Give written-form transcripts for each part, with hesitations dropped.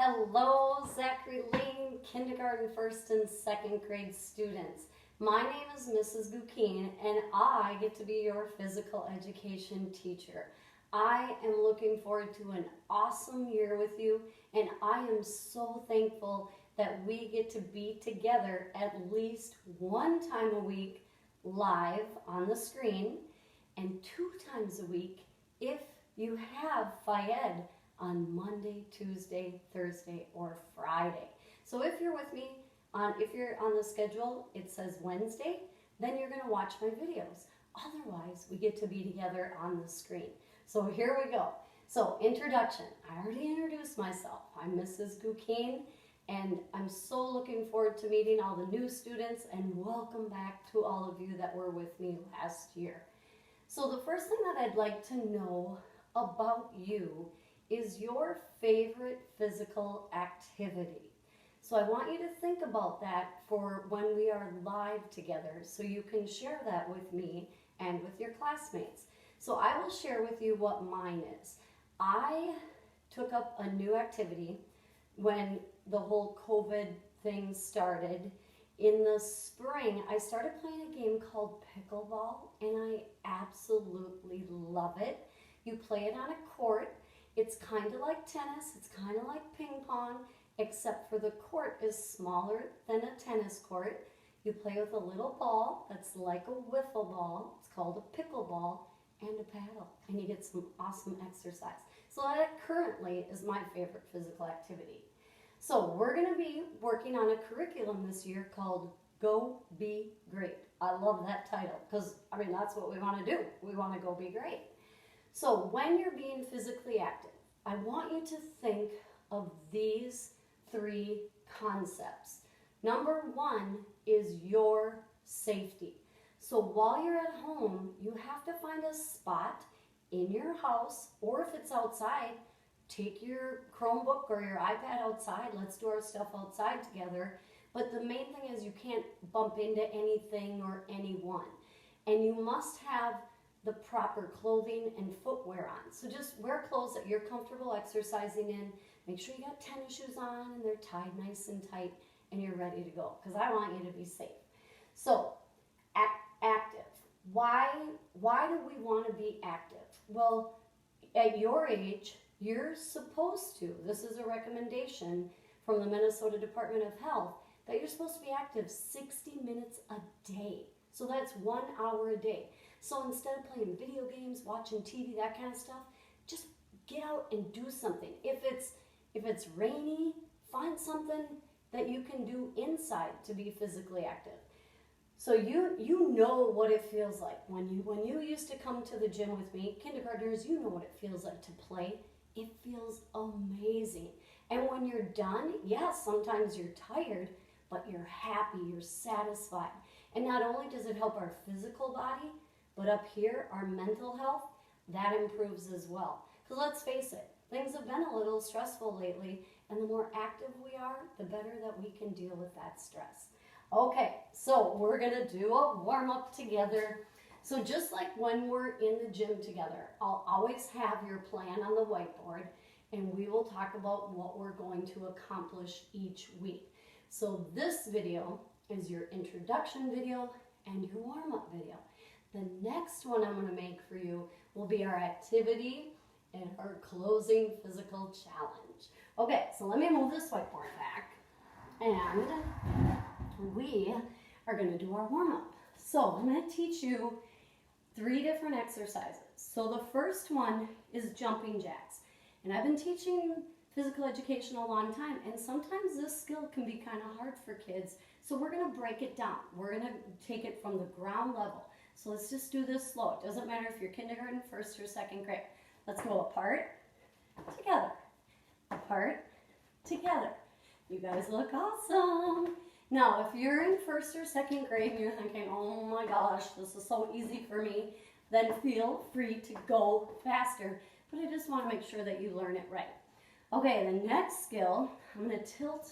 Hello, Zachary Lane, kindergarten, first and second grade students. My name is Mrs. Bukeen, and I get to be your physical education teacher. I am looking forward to an awesome year with you, and I am so thankful that we get to be together at least one time a week live on the screen, and 2 times a week if you have Phi-Ed on Monday, Tuesday, Thursday, or Friday. So if you're with me, if you're on the schedule, it says Wednesday, then you're going to watch my videos. Otherwise, we get to be together on the screen. So here we go. So introduction. I already introduced myself. I'm Mrs. Bukeen, and I'm so looking forward to meeting all the new students, and welcome back to all of you that were with me last year. So the first thing that I'd like to know about you is your favorite physical activity. So I want you to think about that for when we are live together, so you can share that with me and with your classmates. So I will share with you what mine is. I took up a new activity when the whole COVID thing started. In the spring, I started playing a game called pickleball, and I absolutely love it. You play it on a court. It's kind of like tennis, it's kind of like ping pong, except for the court is smaller than a tennis court. You play with a little ball that's like a wiffle ball. It's called a pickleball, and a paddle, and you get some awesome exercise. So that currently is my favorite physical activity. So we're going to be working on a curriculum this year called Go Be Great. I love that title because, that's what we want to do. We want to go be great. So when you're being physically active, I want you to think of these 3 concepts. Number 1 is your safety. So while you're at home, you have to find a spot in your house, or if it's outside, take your Chromebook or your iPad outside. Let's do our stuff outside together. But the main thing is you can't bump into anything or anyone. And you must have the proper clothing and footwear on. So just wear clothes that you're comfortable exercising in. Make sure you got tennis shoes on and they're tied nice and tight and you're ready to go, because I want you to be safe. So active. Why do we want to be active? Well, at your age, you're supposed to. This is a recommendation from the Minnesota Department of Health that you're supposed to be active 60 minutes a day. So that's 1 hour a day. So instead of playing video games, watching TV, that kind of stuff, just get out and do something. If it's rainy, find something that you can do inside to be physically active. So you know what it feels like. When you used to come to the gym with me, kindergartners, you know what it feels like to play. It feels amazing. And when you're done, yes, sometimes you're tired, but you're happy, you're satisfied. And not only does it help our physical body, but up here, our mental health, that improves as well. Because let's face it, things have been a little stressful lately, and the more active we are, the better that we can deal with that stress. Okay, so we're going to do a warm-up together. So just like when we're in the gym together, I'll always have your plan on the whiteboard, and we will talk about what we're going to accomplish each week. So this video is your introduction video and your warm-up video. The next one I'm going to make for you will be our activity and our closing physical challenge. Okay, so let me move this whiteboard back, and we are going to do our warm-up. So I'm going to teach you 3 different exercises. So the first one is jumping jacks. And I've been teaching physical education a long time, and sometimes this skill can be kind of hard for kids. So we're going to break it down. We're going to take it from the ground level. So let's just do this slow. It doesn't matter if you're kindergarten, first or second grade. Let's go apart, together, apart, together. You guys look awesome. Now, if you're in first or second grade and you're thinking, oh my gosh, this is so easy for me, then feel free to go faster. But I just want to make sure that you learn it right. Okay, the next skill, I'm going to tilt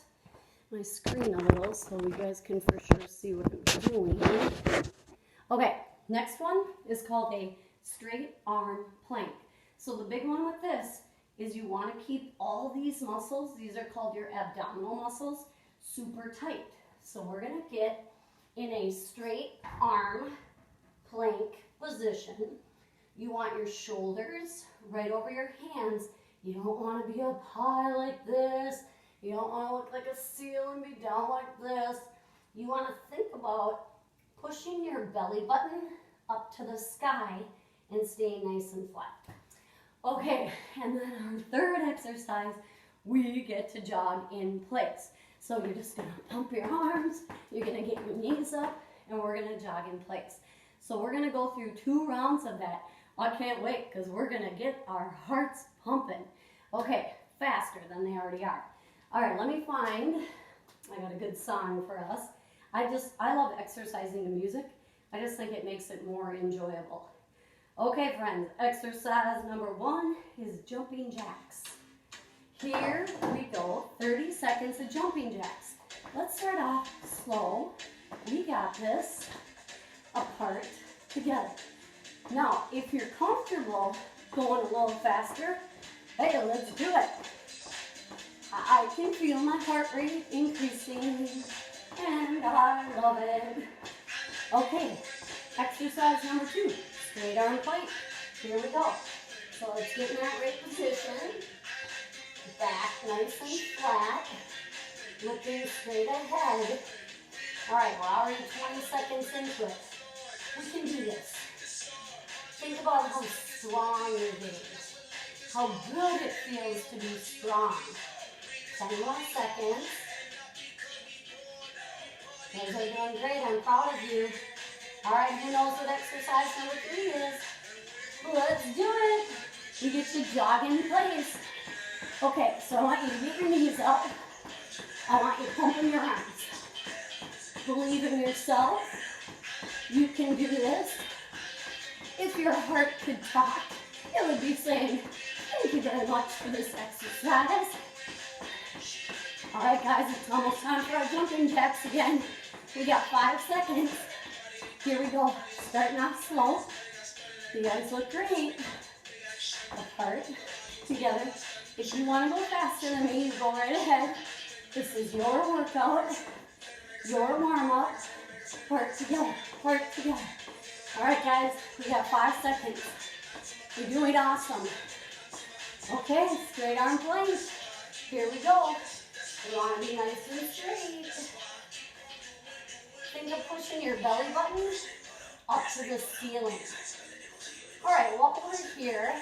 my screen a little so you guys can for sure see what I'm doing. Okay, next one is called a straight arm plank. So the big one with this is you want to keep all these muscles, these are called your abdominal muscles, super tight. So we're going to get in a straight arm plank position. You want your shoulders right over your hands. You don't want to be up high like this. You don't want to look like a seal and be down like this. You want to think about pushing your belly button up to the sky and staying nice and flat. Okay, and then our third exercise, we get to jog in place. So you're just gonna pump your arms, you're gonna get your knees up, and we're gonna jog in place. So we're gonna go through 2 rounds of that. I can't wait, because we're gonna get our hearts pumping. Okay, faster than they already are. All right, let me find, I got a good song for us. I love exercising to music. I just think it makes it more enjoyable. Okay, friends, exercise number 1 is jumping jacks. Here we go, 30 seconds of jumping jacks. Let's start off slow. We got this, apart, together. Now, if you're comfortable going a little faster, hey, let's do it. I can feel my heart rate increasing, and I love it. Okay, exercise number 2, straight arm plank. Here we go. So let's get in that right position. Back nice and flat, looking straight ahead. All right, we're already 20 seconds into it. We can do this. Think about how strong you're getting, how good it feels to be strong. 10 more seconds. You guys are doing great. I'm proud of you. All right, who knows what exercise number 3 is? Let's do it. You get to jog in place. Okay, so I want you to get your knees up. I want you pumping your arms. Believe in yourself. You can do this. If your heart could talk, it would be saying, thank you very much for this exercise. All right, guys, it's almost time for our jumping jacks again. We got 5 seconds. Here we go. Starting off slow. You guys look great. Apart, together. If you want to go faster than me, you go right ahead. This is your workout, your warm-up. Part together, part together. All right, guys, we got 5 seconds. You're doing awesome. Okay, straight arm plank. Here we go. You want to be nice and straight. Think of pushing your belly button up to the ceiling. All right, while we're here,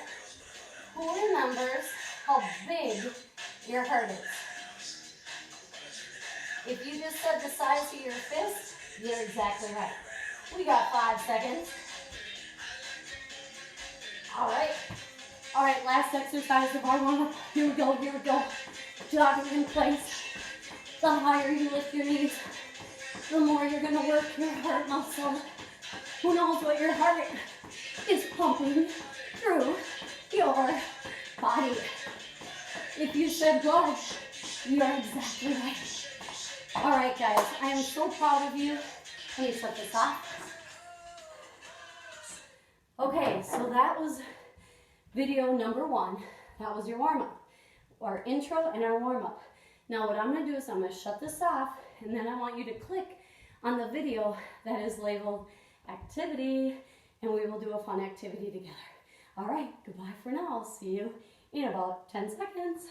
who remembers how big your heart is? If you just said the size of your fist, you're exactly right. We got 5 seconds. All right, last exercise of our warm-up. Here we go, here we go. Jogging in place. The higher you lift your knees, the more you're gonna work your heart muscle. Who knows what your heart is pumping through your body. If you said blood, you are exactly right. All right, guys, I am so proud of you. Let me shut this off. Okay, so that was video number 1. That was your warm-up, our intro and our warm-up. Now what I'm going to do is I'm going to shut this off, and then I want you to click on the video that is labeled activity, and we will do a fun activity together. All right, goodbye for now. I'll see you in about 10 seconds.